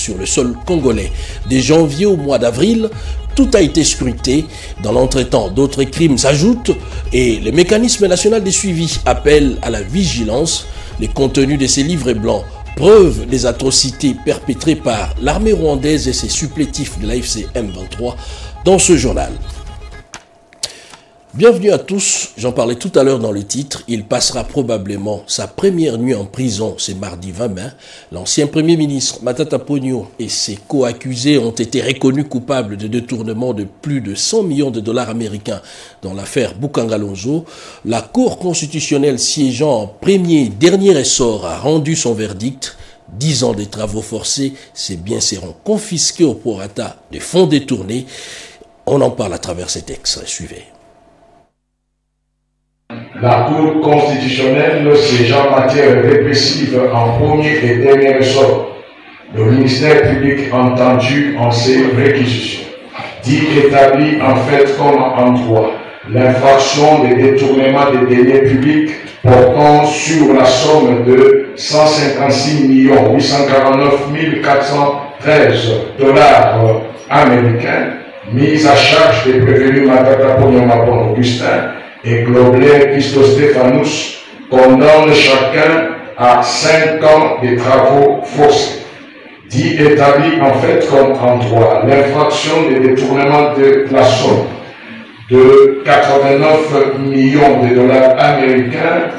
sur le sol congolais. De janvier au mois d'avril, tout a été scruté. Dans l'entretemps, d'autres crimes s'ajoutent et le mécanisme national de suivi appelle à la vigilance. Les contenus de ces livres blancs preuve des atrocités perpétrées par l'armée rwandaise et ses supplétifs de l'AFC M23 dans ce journal. Bienvenue à tous, j'en parlais tout à l'heure dans le titre, il passera probablement sa première nuit en prison ce mardi 20 mai. L'ancien premier ministre Matata Ponyo et ses co-accusés ont été reconnus coupables de détournement de plus de 100 millions de dollars américains dans l'affaire Boukangalonzo. La Cour constitutionnelle siégeant en premier et dernier ressort a rendu son verdict. 10 ans de travaux forcés, ces biens seront confisqués au prorata de fonds détournés. On en parle à travers cet extrait, suivez. La Cour constitutionnelle siégeant en matière répressive en premier et dernier ressort, le ministère public entendu en ces réquisitions, dit établi en fait comme en droit l'infraction de détournement des deniers publics portant sur la somme de 156 849 413 dollars américains mise à charge des prévenus Matata Ponyo Mapon Augustin et Globler Christos Stéphanous condamne chacun à 5 ans de travaux forcés. Dit établi en fait comme en droit l'infraction de détournement de la somme de 89 millions de dollars américains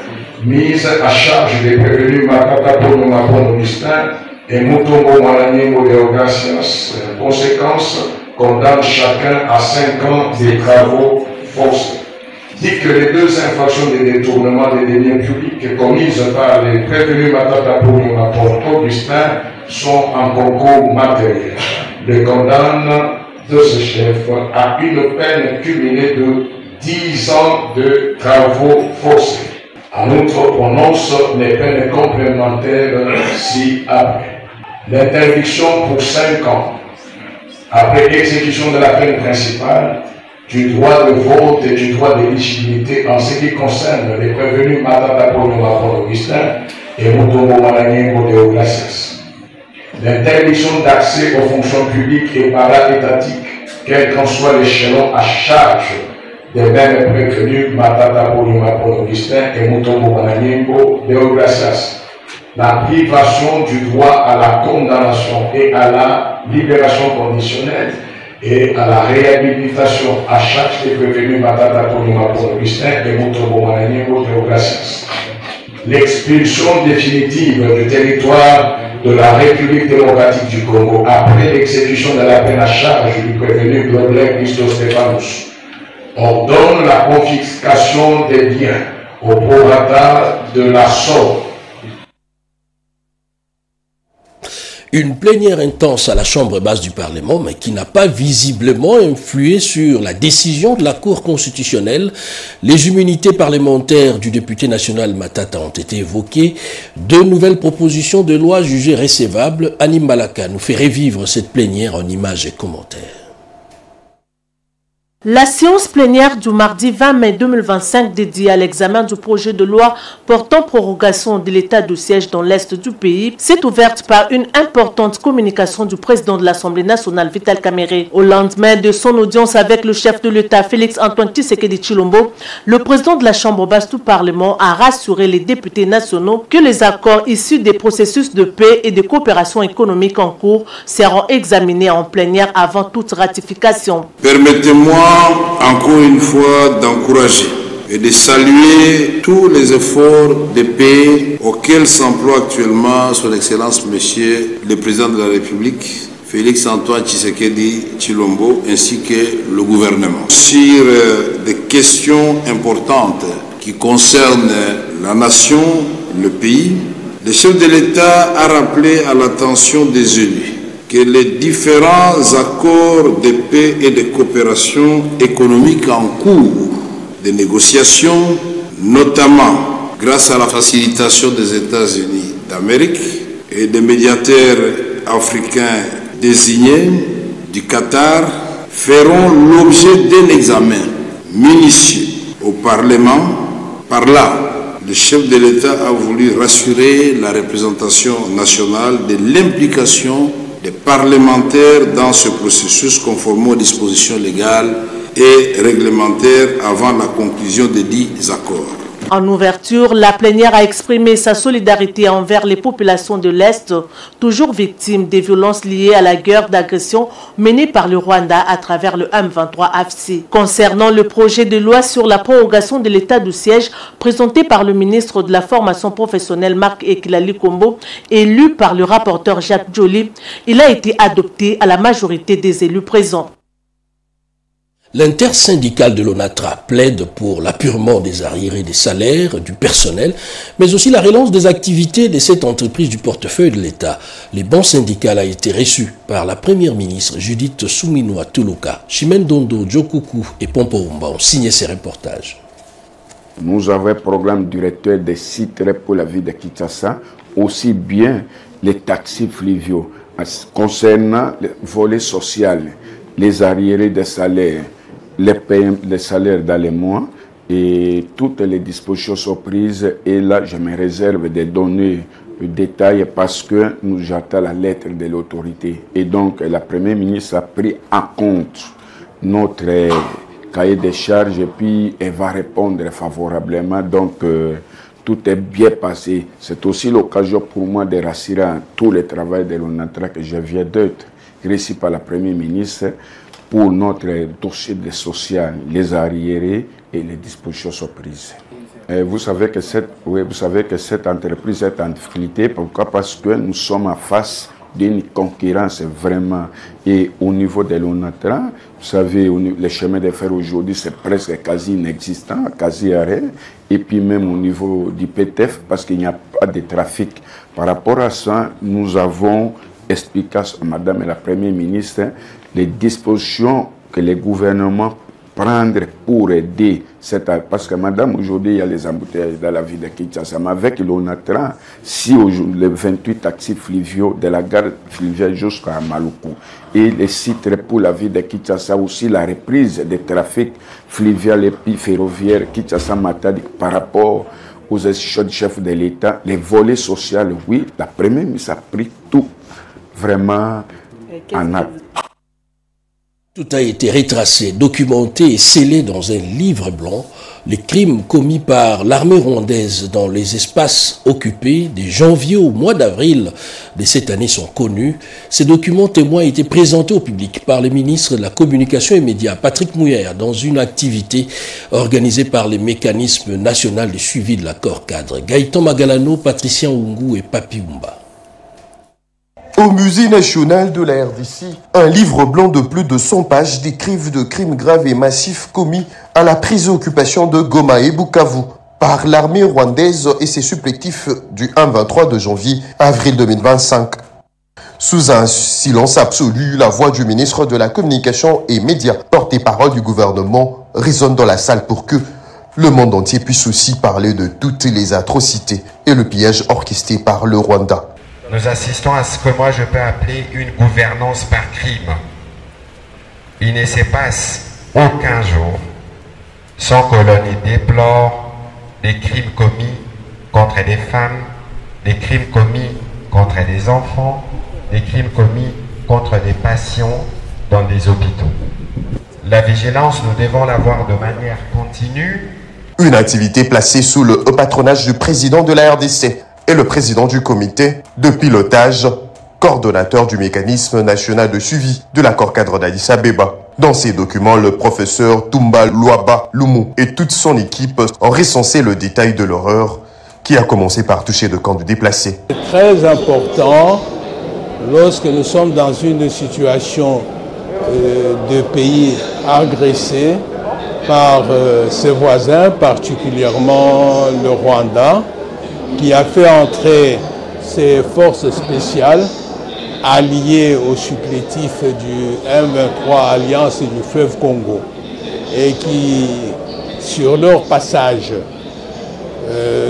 mise à charge des prévenus Matata Ponyo Mapon Augustin et Mutombo Malanyengo Deogracias. Conséquence, condamne chacun à 5 ans de travaux forcés. Dit que les deux infractions de détournement des deniers publics commises par les prévenus Matata Ponyo Mapon Augustin sont en concours matériel. Le condamne de ce chef à une peine cumulée de 10 ans de travaux forcés. En outre, prononce les peines complémentaires ci-après. L'interdiction pour 5 ans, après exécution de la peine principale, du droit de vote et du droit d'éligibilité en ce qui concerne les prévenus Matata Ponyo Mapon Augustin et Mutombo Malanyengo Deogracias. L'interdiction d'accès aux fonctions publiques et para-étatiques, quel qu'en soit l'échelon à charge des mêmes prévenus Matata Ponyo Mapon Augustin et Mutombo Malanyengo Deogracias. La privation du droit à la condamnation et à la libération conditionnelle et à la réhabilitation à charge des prévenus Matata Ponyo Mapon Augustin et Mutombo Malanyengo Deogracias. L'expulsion définitive du territoire de la République démocratique du Congo après l'exécution de la peine à charge du prévenu Globler Christos Stéphanous ordonne la confiscation des biens au prorata de la somme. Une plénière intense à la Chambre basse du Parlement, mais qui n'a pas visiblement influé sur la décision de la Cour constitutionnelle. Les immunités parlementaires du député national Matata ont été évoquées. 2 nouvelles propositions de loi jugées recevables. Annie Malaka nous fait revivre cette plénière en images et commentaires. La séance plénière du mardi 20 mai 2025 dédiée à l'examen du projet de loi portant prorogation de l'état de siège dans l'Est du pays s'est ouverte par une importante communication du président de l'Assemblée nationale Vital Kamerhe. Au lendemain de son audience avec le chef de l'État Félix Antoine Tshisekedi Tshilombo, le président de la Chambre basse du Parlement a rassuré les députés nationaux que les accords issus des processus de paix et de coopération économique en cours seront examinés en plénière avant toute ratification. Permettez-moi encore une fois d'encourager et de saluer tous les efforts de paix auxquels s'emploie actuellement son Excellence Monsieur le Président de la République, Félix Antoine Tshisekedi Tshilombo, ainsi que le gouvernement. Sur des questions importantes qui concernent la nation, le pays, le chef de l'État a rappelé à l'attention des élus que les différents accords de paix et de coopération économique en cours de négociation, notamment grâce à la facilitation des États-Unis d'Amérique et des médiateurs africains désignés du Qatar, feront l'objet d'un examen minutieux au Parlement. Par là, le chef de l'État a voulu rassurer la représentation nationale de l'implication des parlementaires dans ce processus conformément aux dispositions légales et réglementaires avant la conclusion des dits accords. En ouverture, la plénière a exprimé sa solidarité envers les populations de l'Est, toujours victimes des violences liées à la guerre d'agression menée par le Rwanda à travers le M23 AFC. Concernant le projet de loi sur la prorogation de l'état de siège présenté par le ministre de la Formation professionnelle Marc Ekilali Kombo, élu par le rapporteur Jacques Joly, il a été adopté à la majorité des élus présents. L'intersyndicale de l'ONATRA plaide pour l'apurement des arriérés des salaires du personnel, mais aussi la relance des activités de cette entreprise du portefeuille de l'État. Les bancs syndicales a été reçu par la première ministre Judith Suminwa Tuluka. Chimène Dondo, Djokuku et Pompoumba ont signé ces reportages. Nous avons un programme directeur des sites pour la ville de Kinshasa, aussi bien les taxis fluviaux. Concernant le volet social, les arriérés des salaires, les salaires dans les mois et toutes les dispositions sont prises. Et là, je me réserve de donner le détail parce que nous j'attends la lettre de l'autorité. Et donc, la première ministre a pris en compte notre cahier des charges et puis elle va répondre favorablement. Donc, tout est bien passé. C'est aussi l'occasion pour moi de rassurer tout le travail de l'ONATRA que je viens d'être reçu par la première ministre pour notre dossier de social, les arriérés et les dispositions sont prises. Vous savez que cette entreprise est en difficulté. Pourquoi? Parce que nous sommes en face d'une concurrence vraiment. Et au niveau de l'ONATRA, vous savez, les chemins de fer aujourd'hui, c'est presque quasi inexistant, quasi arrêt. Et puis même au niveau du PTF, parce qu'il n'y a pas de trafic. Par rapport à ça, nous avons expliqué à Madame la Première ministre les dispositions que le gouvernement prendre pour aider parce que Madame, aujourd'hui, il y a les embouteillages dans la ville de Kinshasa. Mais avec l'ONATRA, si les 28 taxis fluviaux de la gare fluviale jusqu'à Maluku et les sites pour la ville de Kinshasa, aussi la reprise des trafics fluvial et puis ferroviaire Kinshasa-Matadi par rapport aux institutions du chef de l'État, les volets sociaux, oui, la première ministre a pris tout vraiment en acte. Tout a été retracé, documenté et scellé dans un livre blanc. Les crimes commis par l'armée rwandaise dans les espaces occupés de janvier au mois d'avril de cette année sont connus. Ces documents témoins ont été présentés au public par le ministre de la Communication et Médias, Patrick Mouyer, dans une activité organisée par les mécanismes nationaux de suivi de l'accord cadre. Gaëtan Magalano, Patricien Oungu et Papi Oumba. Au Musée national de la RDC, un livre blanc de plus de 100 pages décrive de crimes graves et massifs commis à la prise d'occupation de Goma et Bukavu par l'armée rwandaise et ses supplétifs du 1-23 de janvier-avril 2025. Sous un silence absolu, la voix du ministre de la Communication et Médias, porte-parole du gouvernement, résonne dans la salle pour que le monde entier puisse aussi parler de toutes les atrocités et le pillage orchestré par le Rwanda. Nous assistons à ce que moi je peux appeler une gouvernance par crime. Il ne se passe aucun jour sans que l'on y déplore des crimes commis contre des femmes, des crimes commis contre des enfants, des crimes commis contre des patients dans des hôpitaux. La vigilance, nous devons l'avoir de manière continue. Une activité placée sous le haut patronage du président de la RDC et le président du comité de pilotage, coordonnateur du mécanisme national de suivi de l'accord cadre d'Addis Abeba. Dans ces documents, le professeur Tumba Luaba Lumu et toute son équipe ont recensé le détail de l'horreur qui a commencé par toucher de camps de déplacés. C'est très important lorsque nous sommes dans une situation de pays agressé par ses voisins, particulièrement le Rwanda, qui a fait entrer ses forces spéciales alliées aux supplétifs du M23 Alliance du fleuve Congo et qui, sur leur passage,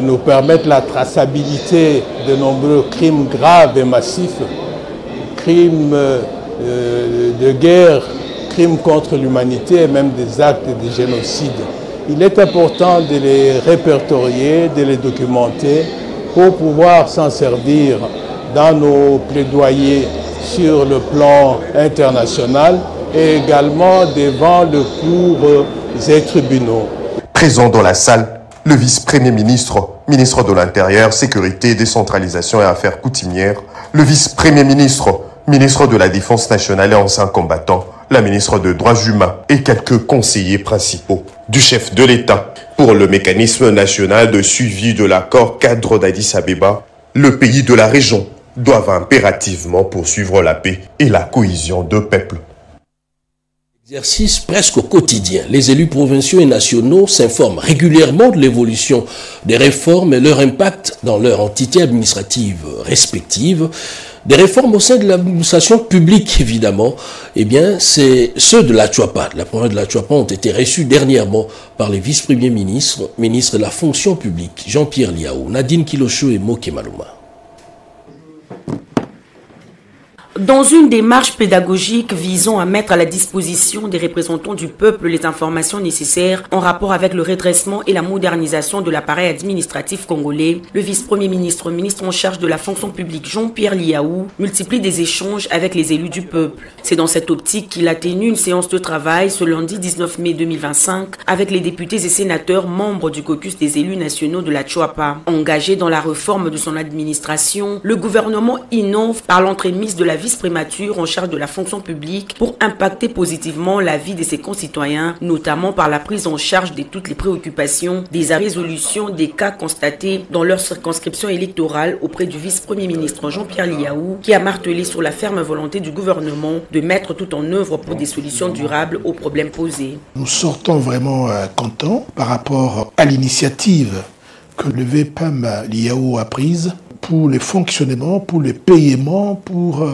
nous permettent la traçabilité de nombreux crimes graves et massifs, crimes de guerre, crimes contre l'humanité et même des actes de génocide. Il est important de les répertorier, de les documenter pour pouvoir s'en servir dans nos plaidoyers sur le plan international et également devant le cours et tribunaux. Présent dans la salle, le vice-premier ministre, ministre de l'Intérieur, Sécurité, Décentralisation et Affaires coutumières, le vice-premier ministre, ministre de la Défense nationale et anciens combattants, la ministre des Droits humains et quelques conseillers principaux du chef de l'État. Pour le mécanisme national de suivi de l'accord cadre d'Addis Abeba, le pays de la région doivent impérativement poursuivre la paix et la cohésion de peuples. Exercice presque au quotidien. Les élus provinciaux et nationaux s'informent régulièrement de l'évolution des réformes et leur impact dans leur entité administrative respective. Des réformes au sein de l'administration publique, évidemment. Eh bien, c'est ceux de la Tchouapa. La province de la Tchouapa ont été reçus dernièrement par les vice-premiers ministres, ministres de la fonction publique, Jean-Pierre Liaou, Nadine Kilosho et Moké Malouma. Dans une démarche pédagogique visant à mettre à la disposition des représentants du peuple les informations nécessaires en rapport avec le redressement et la modernisation de l'appareil administratif congolais, le vice-premier ministre, ministre en charge de la fonction publique Jean-Pierre Liaou, multiplie des échanges avec les élus du peuple. C'est dans cette optique qu'il a tenu une séance de travail ce lundi 19 mai 2025 avec les députés et sénateurs membres du caucus des élus nationaux de la Tchouapa. Engagé dans la réforme de son administration, le gouvernement innove par l'entremise de la vice-primature en charge de la fonction publique pour impacter positivement la vie de ses concitoyens, notamment par la prise en charge de toutes les préoccupations, des résolutions des cas constatés dans leur circonscription électorale auprès du vice-premier ministre Jean-Pierre Liaou, qui a martelé sur la ferme volonté du gouvernement de mettre tout en œuvre pour des solutions durables aux problèmes posés. Nous sortons vraiment contents par rapport à l'initiative que le VPAM Liaou a prise pour le fonctionnement, pour le paiement, pour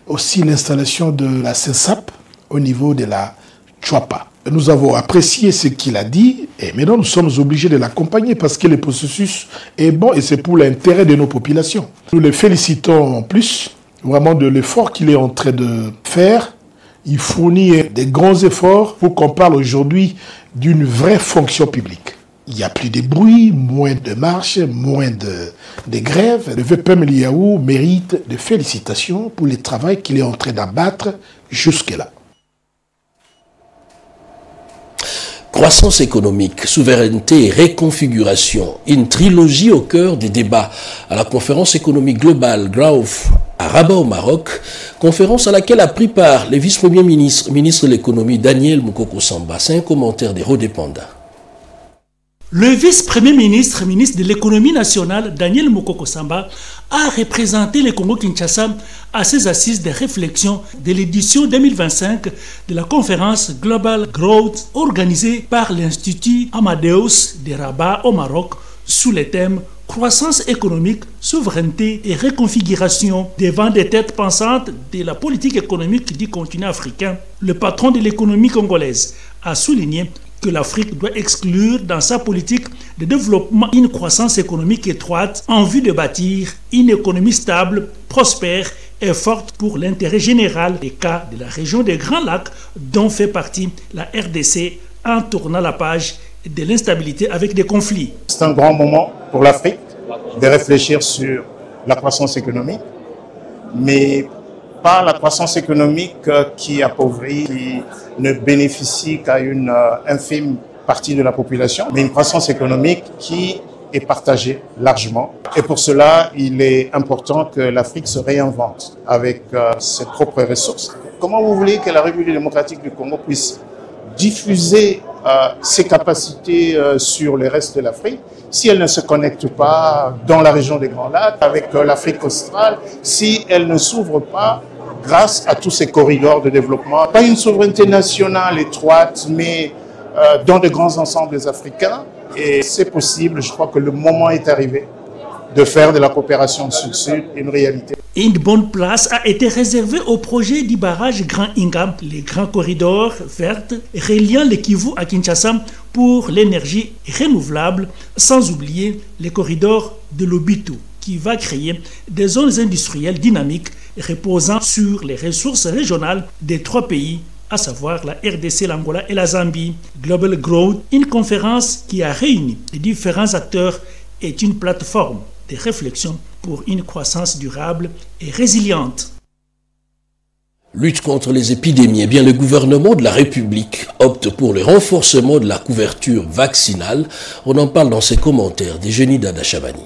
aussi l'installation de la CENSAP au niveau de la Tchouapa. Nous avons apprécié ce qu'il a dit et maintenant nous sommes obligés de l'accompagner parce que le processus est bon et c'est pour l'intérêt de nos populations. Nous le félicitons en plus vraiment de l'effort qu'il est en train de faire. Il fournit des grands efforts pour qu'on parle aujourd'hui d'une vraie fonction publique. Il n'y a plus de bruit, moins de marches, moins de grèves. Le VPM Liaou mérite des félicitations pour le travail qu'il est en train d'abattre jusque-là. Croissance économique, souveraineté et réconfiguration, une trilogie au cœur des débats à la conférence économique globale GRAOF à Rabat au Maroc, conférence à laquelle a pris part le vice-premier ministre, ministre de l'économie Daniel Moukoko Samba. C'est un commentaire des Rodépanda. Le vice-premier ministre, ministre de l'économie nationale, Daniel Moukoko Samba, a représenté le Congo-Kinshasa à ses assises de réflexion de l'édition 2025 de la conférence Global Growth organisée par l'Institut Amadeus de Rabat au Maroc sous le thème croissance économique, souveraineté et réconfiguration devant des têtes pensantes de la politique économique du continent africain. Le patron de l'économie congolaise a souligné que l'Afrique doit exclure dans sa politique de développement une croissance économique étroite en vue de bâtir une économie stable, prospère et forte pour l'intérêt général des cas de la région des Grands Lacs dont fait partie la RDC en tournant la page de l'instabilité avec des conflits. C'est un grand moment pour l'Afrique de réfléchir sur la croissance économique, mais pas la croissance économique qui appauvrit, qui ne bénéficie qu'à une infime partie de la population, mais une croissance économique qui est partagée largement. Et pour cela, il est important que l'Afrique se réinvente avec ses propres ressources. Comment vous voulez que la République démocratique du Congo puisse diffuser ses capacités sur le reste de l'Afrique si elle ne se connecte pas dans la région des Grands Lacs avec l'Afrique australe, si elle ne s'ouvre pas grâce à tous ces corridors de développement. Pas une souveraineté nationale étroite, mais dans de grands ensembles africains. Et c'est possible, je crois que le moment est arrivé de faire de la coopération sud-sud une réalité. Une bonne place a été réservée au projet du barrage Grand Inga, les grands corridors verts reliant le Kivu à Kinshasa pour l'énergie renouvelable, sans oublier les corridors de l'Obitu, qui va créer des zones industrielles dynamiques reposant sur les ressources régionales des trois pays, à savoir la RDC, l'Angola et la Zambie. Global Growth, une conférence qui a réuni les différents acteurs, est une plateforme de réflexion pour une croissance durable et résiliente. Lutte contre les épidémies. Eh bien, le gouvernement de la République opte pour le renforcement de la couverture vaccinale. On en parle dans ses commentaires d'Eugénie Dada-Chabani.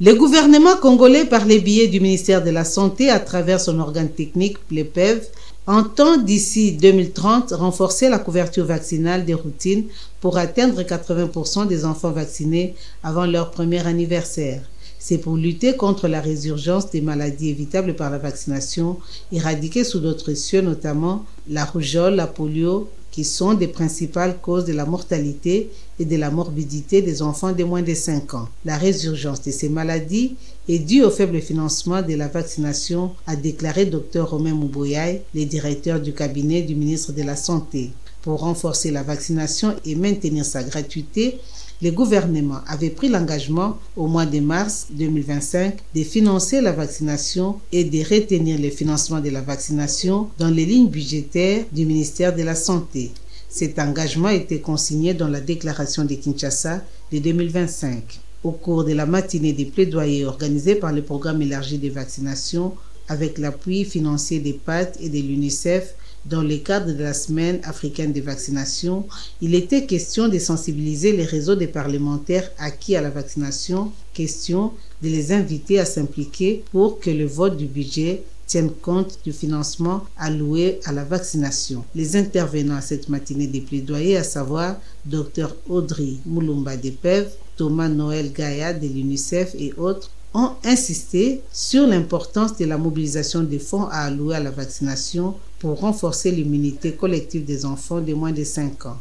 Le gouvernement congolais, par les biais du ministère de la Santé à travers son organe technique, PLEPEV, entend d'ici 2030 renforcer la couverture vaccinale des routines pour atteindre 80% des enfants vaccinés avant leur premier anniversaire. C'est pour lutter contre la résurgence des maladies évitables par la vaccination, éradiquées sous d'autres cieux, notamment la rougeole, la polio, qui sont des principales causes de la mortalité et de la morbidité des enfants de moins de 5 ans. La résurgence de ces maladies est due au faible financement de la vaccination, a déclaré Dr Romain Mouboyaï, le directeur du cabinet du ministre de la Santé. Pour renforcer la vaccination et maintenir sa gratuité, le gouvernement avait pris l'engagement au mois de mars 2025 de financer la vaccination et de retenir le financement de la vaccination dans les lignes budgétaires du ministère de la Santé. Cet engagement a été consigné dans la déclaration de Kinshasa de 2025. Au cours de la matinée des plaidoyers organisés par le programme élargi de vaccination avec l'appui financier des PAD et de l'UNICEF, dans le cadre de la Semaine africaine de vaccination, il était question de sensibiliser les réseaux des parlementaires acquis à la vaccination, question de les inviter à s'impliquer pour que le vote du budget tienne compte du financement alloué à la vaccination. Les intervenants à cette matinée des plaidoyers, à savoir Dr Audrey Moulumba de PEV, Thomas Noël Gaïa de l'UNICEF et autres, ont insisté sur l'importance de la mobilisation des fonds à allouer à la vaccination pour renforcer l'immunité collective des enfants de moins de 5 ans.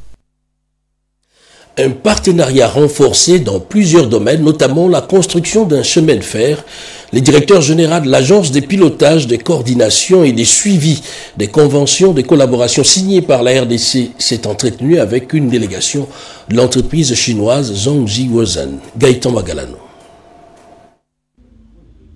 Un partenariat renforcé dans plusieurs domaines, notamment la construction d'un chemin de fer. Le directeur général de l'Agence des pilotages, des coordinations et des suivis des conventions de collaboration signées par la RDC s'est entretenu avec une délégation de l'entreprise chinoise Zhongji Wozhen. Gaëtan Magalano.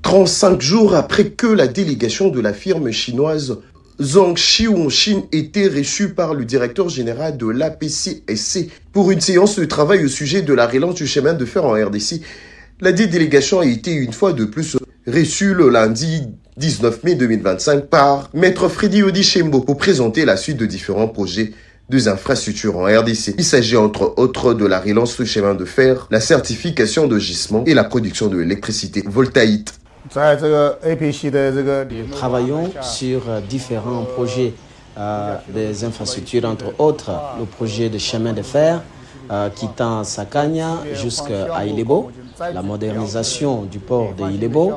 35 jours après que la délégation de la firme chinoise Zhongxi Wonxin était reçue par le directeur général de l'APCSC pour une séance de travail au sujet de la relance du chemin de fer en RDC, la délégation a été une fois de plus reçue le lundi 19 mai 2025 par Maître Freddy Odichembo pour présenter la suite de différents projets des infrastructures en RDC. Il s'agit entre autres de la relance du chemin de fer, la certification de gisement et la production de l'électricité voltaïque. Nous travaillons sur différents projets des infrastructures, entre autres le projet de chemin de fer quittant Sakanya jusqu'à Ilebo, la modernisation du port de Ilebo,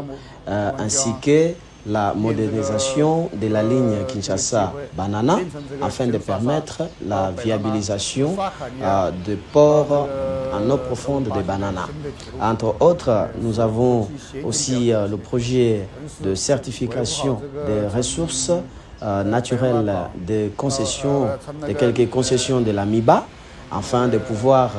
ainsi que la modernisation de la ligne Kinshasa-Banana afin de permettre la viabilisation de ports en eau profonde de Banana. Entre autres, nous avons aussi le projet de certification des ressources naturelles de concessions, de quelques concessions de la MIBA, afin de pouvoir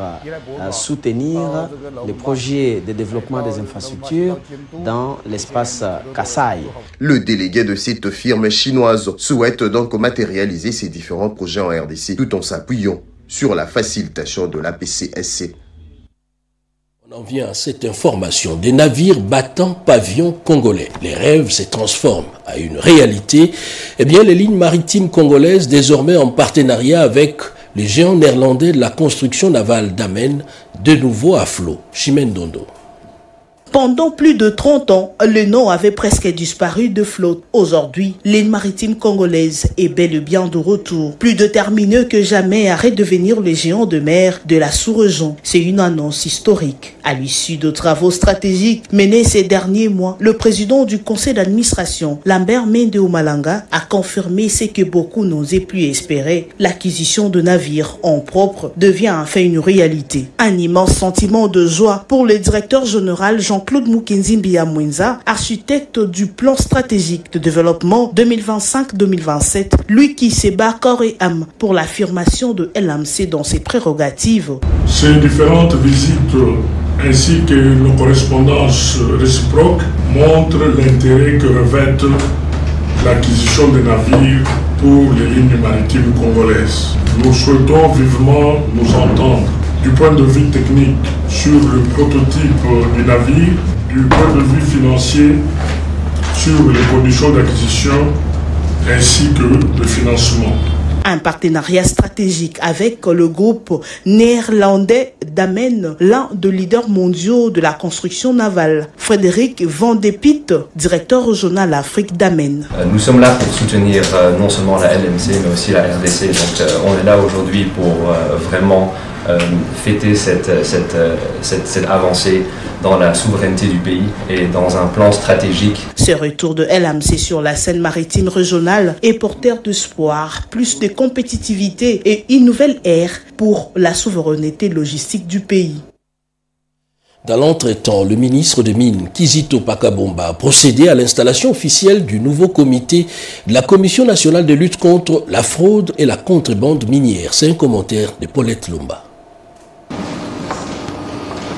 soutenir les projets de développement des infrastructures dans l'espace Kasaï. Le délégué de cette firme chinoise souhaite donc matérialiser ces différents projets en RDC tout en s'appuyant sur la facilitation de l'APCSC. On en vient à cette information. Des navires battant pavillon congolais. Les rêves se transforment à une réalité. Eh bien, les lignes maritimes congolaises, désormais en partenariat avec les géants néerlandais de la construction navale d'Amen, de nouveau à flot. Chimène Dondo. Pendant plus de 30 ans, le nom avait presque disparu de flotte. Aujourd'hui, l'île maritime congolaise est bel et bien de retour. Plus détermineux que jamais à redevenir le géant de mer de la sous-région. C'est une annonce historique. À l'issue de travaux stratégiques menés ces derniers mois, le président du conseil d'administration, Lambert Mende Omalanga, a confirmé ce que beaucoup n'osaient plus espérer. L'acquisition de navires en propre devient enfin une réalité. Un immense sentiment de joie pour le directeur général Jean-Claude Mukenzi Mbiya-Mwenza, architecte du plan stratégique de développement 2025-2027, lui qui se bat corps et âme pour l'affirmation de LMC dans ses prérogatives. Ces différentes visites ainsi que nos correspondances réciproques montrent l'intérêt que revêt l'acquisition des navires pour les lignes maritimes congolaises. Nous souhaitons vivement nous entendre du point de vue technique sur le prototype du navire, du point de vue financier sur les conditions d'acquisition ainsi que de financement. Un partenariat stratégique avec le groupe néerlandais Damen, l'un des leaders mondiaux de la construction navale. Frédéric Van de Piet, directeur régional Afrique Damen. Nous sommes là pour soutenir non seulement la LMC mais aussi la RDC. Donc on est là aujourd'hui pour vraiment fêter cette avancée dans la souveraineté du pays et dans un plan stratégique. Ce retour de LMC sur la scène maritime régionale est porteur d'espoir, plus de compétitivité et une nouvelle ère pour la souveraineté logistique du pays. Dans l'entretemps, le ministre des Mines, Kizito Pakabomba, a procédé à l'installation officielle du nouveau comité de la Commission nationale de lutte contre la fraude et la contrebande minière. C'est un commentaire de Paulette Lumba.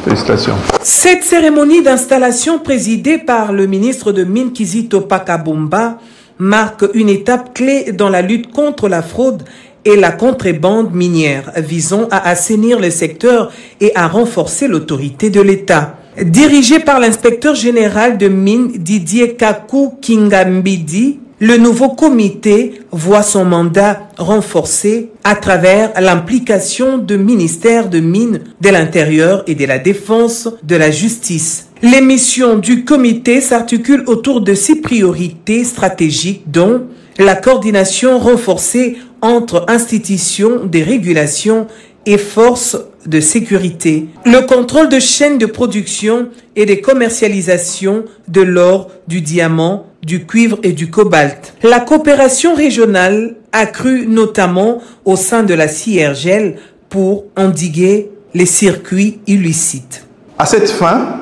Félicitations. Cette cérémonie d'installation présidée par le ministre de Mines Kizito Pakabomba marque une étape clé dans la lutte contre la fraude et la contrebande minière, visant à assainir le secteur et à renforcer l'autorité de l'État. Dirigé par l'inspecteur général de mines Didier Kaku Kingambidi, le nouveau comité voit son mandat renforcé à travers l'implication de ministères de mines, de l'Intérieur et de la Défense, de la Justice. Les missions du comité s'articulent autour de 6 priorités stratégiques, dont la coordination renforcée entre institutions de régulation et forces de sécurité, le contrôle de chaînes de production et de commercialisation de l'or, du diamant, du cuivre et du cobalt. La coopération régionale accrue notamment au sein de la CIRGEL pour endiguer les circuits illicites. À cette fin,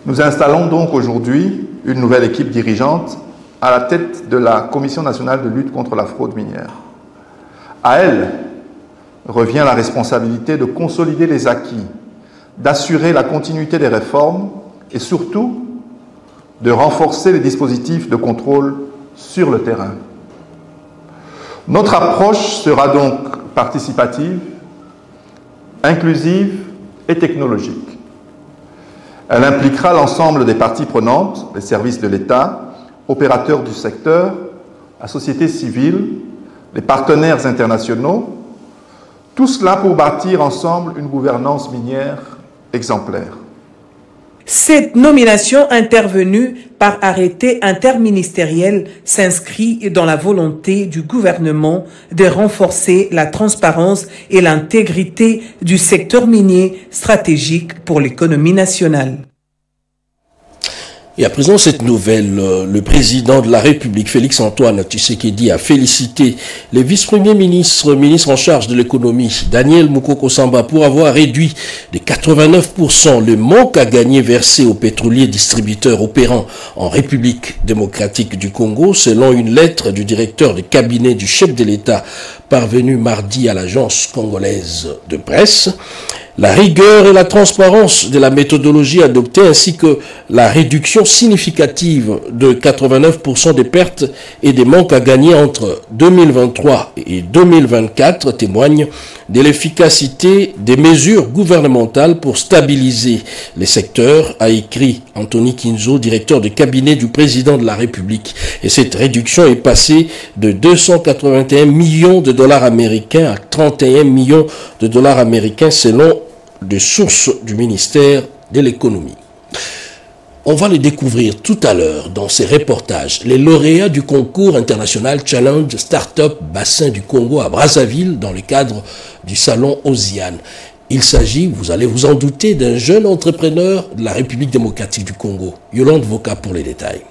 nous installons donc aujourd'hui une nouvelle équipe dirigeante à la tête de la Commission nationale de lutte contre la fraude minière. À elle revient la responsabilité de consolider les acquis, d'assurer la continuité des réformes et surtout de renforcer les dispositifs de contrôle sur le terrain. Notre approche sera donc participative, inclusive et technologique. Elle impliquera l'ensemble des parties prenantes, les services de l'État, opérateurs du secteur, la société civile, les partenaires internationaux, tout cela pour bâtir ensemble une gouvernance minière exemplaire. Cette nomination intervenue par arrêté interministériel s'inscrit dans la volonté du gouvernement de renforcer la transparence et l'intégrité du secteur minier stratégique pour l'économie nationale. Et à présent, cette nouvelle, le président de la République, Félix-Antoine Tshisekedi, a félicité les vice-premiers ministres en charge de l'économie, Daniel Mukoko-Samba, pour avoir réduit de 89% le manque à gagner versé aux pétroliers distributeurs opérant en République démocratique du Congo, selon une lettre du directeur de cabinet du chef de l'État parvenue mardi à l'agence congolaise de presse. La rigueur et la transparence de la méthodologie adoptée ainsi que la réduction significative de 89% des pertes et des manques à gagner entre 2023 et 2024 témoignent de l'efficacité des mesures gouvernementales pour stabiliser les secteurs, a écrit Anthony Kinzo, directeur de cabinet du président de la République. Et cette réduction est passée de 281 millions de dollars américains à 31 millions de dollars américains selon des sources du ministère de l'économie. On va les découvrir tout à l'heure dans ces reportages. Les lauréats du concours international Challenge Startup Bassin du Congo à Brazzaville dans le cadre du salon Osiane. Il s'agit, vous allez vous en douter, d'un jeune entrepreneur de la République démocratique du Congo. Yolande Voka pour les détails.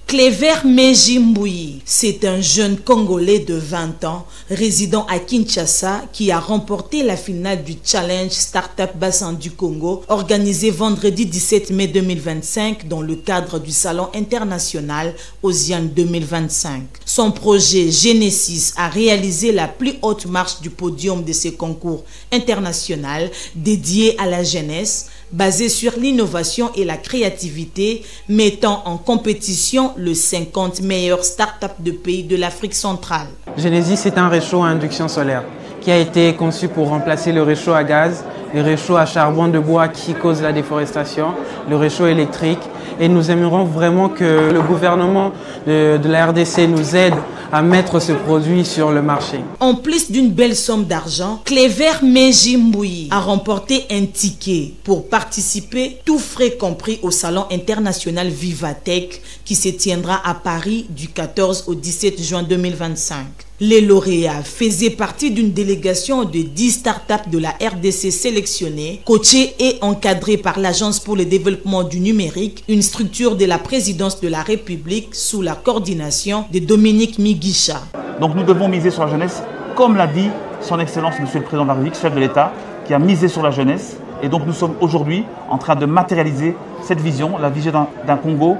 Cléver Mejimbouyi, c'est un jeune Congolais de 20 ans, résidant à Kinshasa, qui a remporté la finale du Challenge Startup Bassin du Congo, organisé vendredi 17 mai 2025 dans le cadre du Salon international Osiane 2025. Son projet Genesis a réalisé la plus haute marche du podium de ce concours international dédié à la jeunesse, basé sur l'innovation et la créativité, mettant en compétition les 50 meilleures startups de pays de l'Afrique centrale. Genesis est un réchaud à induction solaire qui a été conçu pour remplacer le réchaud à gaz, le réchaud à charbon de bois qui cause la déforestation, le réchaud électrique. Et nous aimerions vraiment que le gouvernement de la RDC nous aide à mettre ce produit sur le marché. En plus d'une belle somme d'argent, Cléver Mejimboui a remporté un ticket pour participer, tout frais compris, au Salon international Vivatech qui se tiendra à Paris du 14 au 17 juin 2025. Les lauréats faisaient partie d'une délégation de 10 startups de la RDC sélectionnées, coachées et encadrées par l'Agence pour le développement du numérique, une structure de la présidence de la République sous la coordination de Dominique Miguicha. Donc nous devons miser sur la jeunesse, comme l'a dit son Excellence Monsieur le Président de la République, chef de l'État, qui a misé sur la jeunesse. Et donc nous sommes aujourd'hui en train de matérialiser cette vision, la vision d'un Congo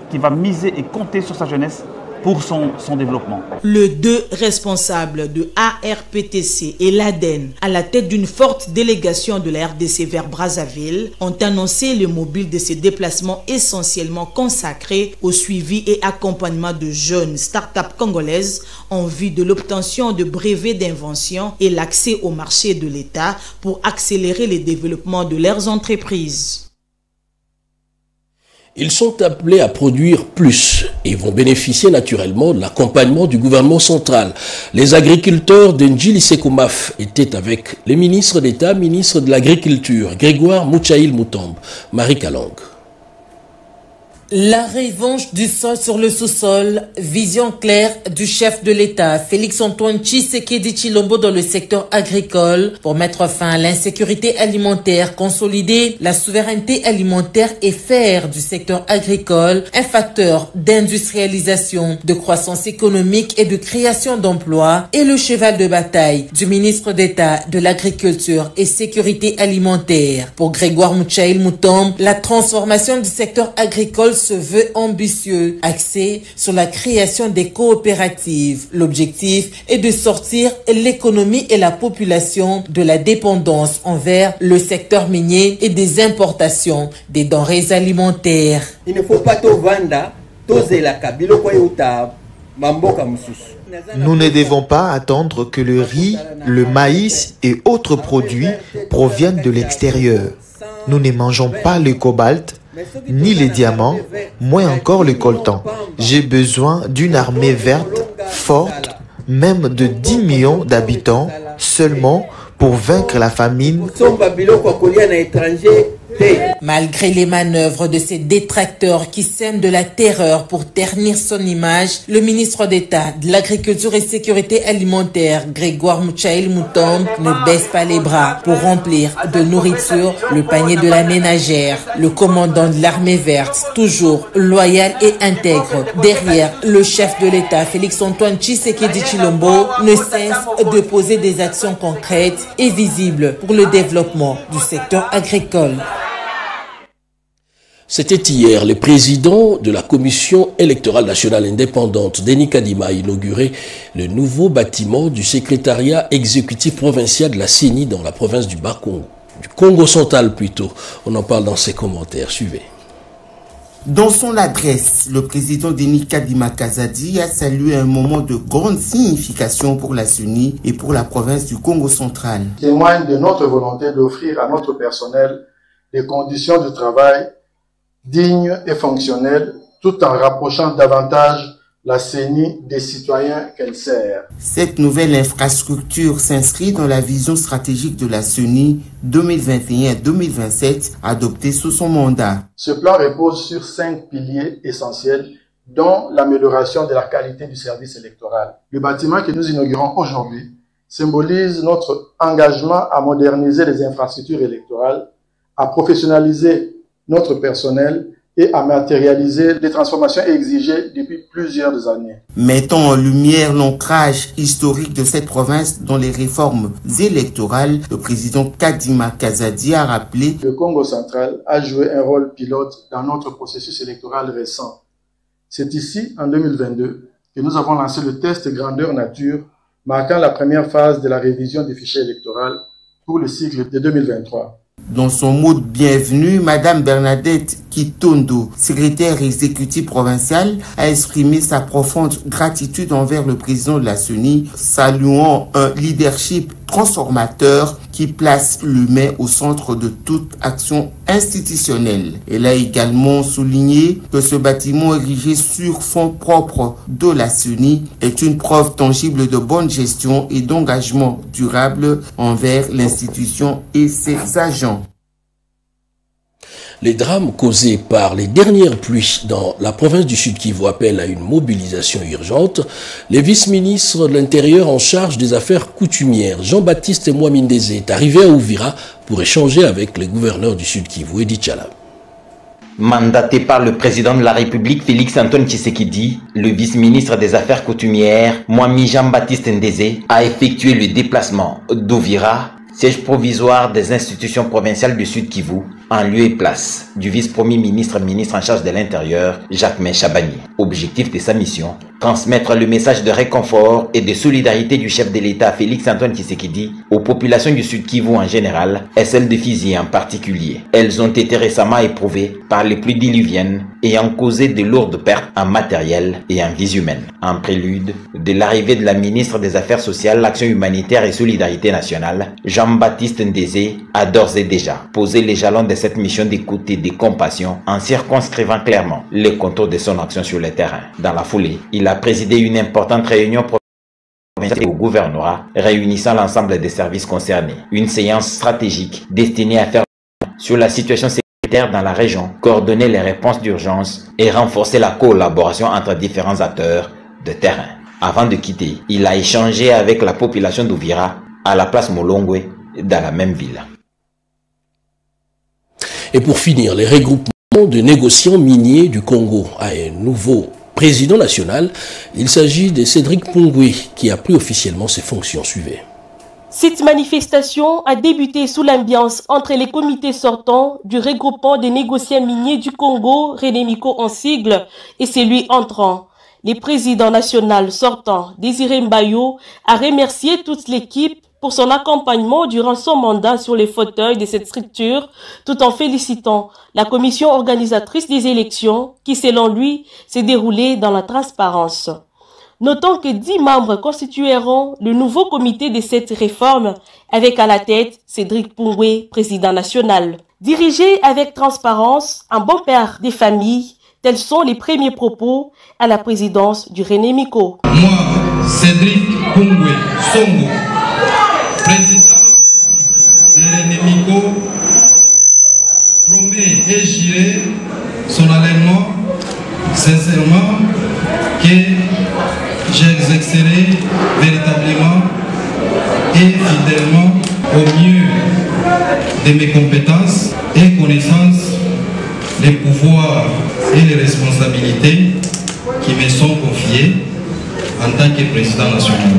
qui va miser et compter sur sa jeunesse pour son développement. Les deux responsables de ARPTC et l'ADEN, à la tête d'une forte délégation de la RDC vers Brazzaville, ont annoncé le mobile de ces déplacements essentiellement consacrés au suivi et accompagnement de jeunes start-up congolaises en vue de l'obtention de brevets d'invention et l'accès au marché de l'État pour accélérer le développement de leurs entreprises. Ils sont appelés à produire plus et vont bénéficier naturellement de l'accompagnement du gouvernement central. Les agriculteurs de Ndjili Sekoumaf étaient avec les ministres d'État, ministre de l'Agriculture, Grégoire Mouchaïl Moutombe, Marie Kalong. La revanche du sol sur le sous-sol, vision claire du chef de l'État, Félix-Antoine Tshisekedi Tshilombo dans le secteur agricole pour mettre fin à l'insécurité alimentaire, consolider la souveraineté alimentaire et faire du secteur agricole un facteur d'industrialisation, de croissance économique et de création d'emplois est le cheval de bataille du ministre d'État de l'Agriculture et Sécurité alimentaire. Pour Grégoire Mouchaïl Moutombe, la transformation du secteur agricole se veut ambitieux, axé sur la création des coopératives. L'objectif est de sortir l'économie et la population de la dépendance envers le secteur minier et des importations des denrées alimentaires. Il ne faut pas tout vendre, Nous ne devons pas attendre que le riz, le maïs et autres produits proviennent de l'extérieur. Nous ne mangeons pas le cobalt, ni les diamants, moins encore le coltan. J'ai besoin d'une armée verte, forte, même de 10 millions d'habitants, seulement pour vaincre la famine. Malgré les manœuvres de ces détracteurs qui sèment de la terreur pour ternir son image, le ministre d'État de l'Agriculture et Sécurité alimentaire, Grégoire Mouchaïl Moutombe, ne baisse pas les bras pour remplir de nourriture le panier de la ménagère. Le commandant de l'armée verte, toujours loyal et intègre, derrière le chef de l'État, Félix-Antoine Tshisekedi Tshilombo, ne cesse de poser des actions concrètes et visibles pour le développement du secteur agricole. C'était hier, le président de la Commission électorale nationale indépendante, Denis Kadima, a inauguré le nouveau bâtiment du secrétariat exécutif provincial de la CENI dans la province du Bas-Congo, du Congo central plutôt. On en parle dans ses commentaires. Suivez. Dans son adresse, le président Denis Kadima Kazadi a salué un moment de grande signification pour la CENI et pour la province du Congo central. Témoigne de notre volonté d'offrir à notre personnel des conditions de travail dignes et fonctionnelles, tout en rapprochant davantage la CENI des citoyens qu'elle sert. Cette nouvelle infrastructure s'inscrit dans la vision stratégique de la CENI 2021-2027 adoptée sous son mandat. Ce plan repose sur 5 piliers essentiels, dont l'amélioration de la qualité du service électoral. Le bâtiment que nous inaugurons aujourd'hui symbolise notre engagement à moderniser les infrastructures électorales, à professionnaliser notre personnel et à matérialiser les transformations exigées depuis plusieurs années. Mettons en lumière l'ancrage historique de cette province dans les réformes électorales, le président Kadima Kazadi a rappelé que le Congo central a joué un rôle pilote dans notre processus électoral récent. C'est ici, en 2022, que nous avons lancé le test grandeur nature, marquant la première phase de la révision des fichiers électoraux pour le cycle de 2023. Dans son mot de bienvenue, Madame Bernadette Kitondo, secrétaire exécutif provincial, a exprimé sa profonde gratitude envers le président de la CENI, saluant un leadership transformateur qui place l'humain au centre de toute action institutionnelle. Elle a également souligné que ce bâtiment érigé sur fonds propres de la CENI est une preuve tangible de bonne gestion et d'engagement durable envers l'institution et ses agents. Les drames causés par les dernières pluies dans la province du Sud-Kivu appellent à une mobilisation urgente. Le vice-ministre de l'Intérieur en charge des affaires coutumières, Jean-Baptiste Mwamindeze, est arrivé à Uvira pour échanger avec les gouverneurs du Sud-Kivu. Edi Tchala. Mandaté par le président de la République, Félix-Antoine Tshisekedi, le vice-ministre des Affaires coutumières, Mwami Jean-Baptiste Ndeze, a effectué le déplacement d'Uvira, siège provisoire des institutions provinciales du Sud-Kivu, en lieu et place du vice-premier ministre en charge de l'Intérieur, Jacquemain Chabani. Objectif de sa mission, transmettre le message de réconfort et de solidarité du chef de l'État Félix-Antoine Tshisekedi aux populations du Sud-Kivu en général et celles de Fizi en particulier. Elles ont été récemment éprouvées par les pluies diluviennes ayant causé de lourdes pertes en matériel et en vies humaines. En prélude de l'arrivée de la ministre des Affaires sociales, l'Action humanitaire et solidarité nationale, Jean-Baptiste Ndeze a d'ores et déjà posé les jalons de cette mission d'écoute et de compassion en circonscrivant clairement les contours de son action sur le terrain. Dans la foulée, il a présidé une importante réunion provinciale au gouvernorat réunissant l'ensemble des services concernés. Une séance stratégique destinée à faire sur la situation sécuritaire dans la région, coordonner les réponses d'urgence et renforcer la collaboration entre différents acteurs de terrain. Avant de quitter, il a échangé avec la population d'Uvira à la place Molongwe dans la même ville. Et pour finir, les regroupements de négociants miniers du Congo a un nouveau président national. Il s'agit de Cédric Pungwe qui a pris officiellement ses fonctions. Suivez. Cette manifestation a débuté sous l'ambiance entre les comités sortants du regroupement des négociants miniers du Congo, Renemico en sigle, et celui entrant. Le président national sortant, Désiré Mbayo, a remercié toute l'équipe pour son accompagnement durant son mandat sur les fauteuils de cette structure, tout en félicitant la commission organisatrice des élections qui, selon lui, s'est déroulée dans la transparence. Notons que 10 membres constitueront le nouveau comité de cette réforme, avec à la tête Cédric Pungwe, président national. Dirigé avec transparence, un bon père des familles, tels sont les premiers propos à la présidence du Renemico. Moi, Cédric Pungwe Songo, président de Renemico, promet et jure solennellement, sincèrement, que j'exercerai véritablement et fidèlement au mieux de mes compétences et connaissances les pouvoirs et les responsabilités qui me sont confiés en tant que président national.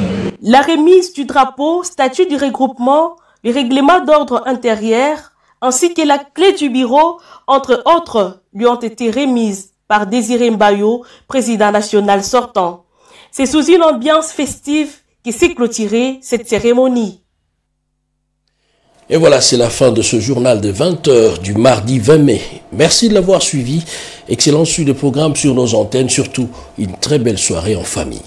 La remise du drapeau, statut du regroupement, le règlement d'ordre intérieur, ainsi que la clé du bureau, entre autres, lui ont été remises par Désiré Mbayo, président national sortant. C'est sous une ambiance festive qui s'est clôturée cette cérémonie. Et voilà, c'est la fin de ce journal de 20h du mardi 20 mai. Merci de l'avoir suivi. Excellente suite de programmes sur nos antennes. Surtout, une très belle soirée en famille.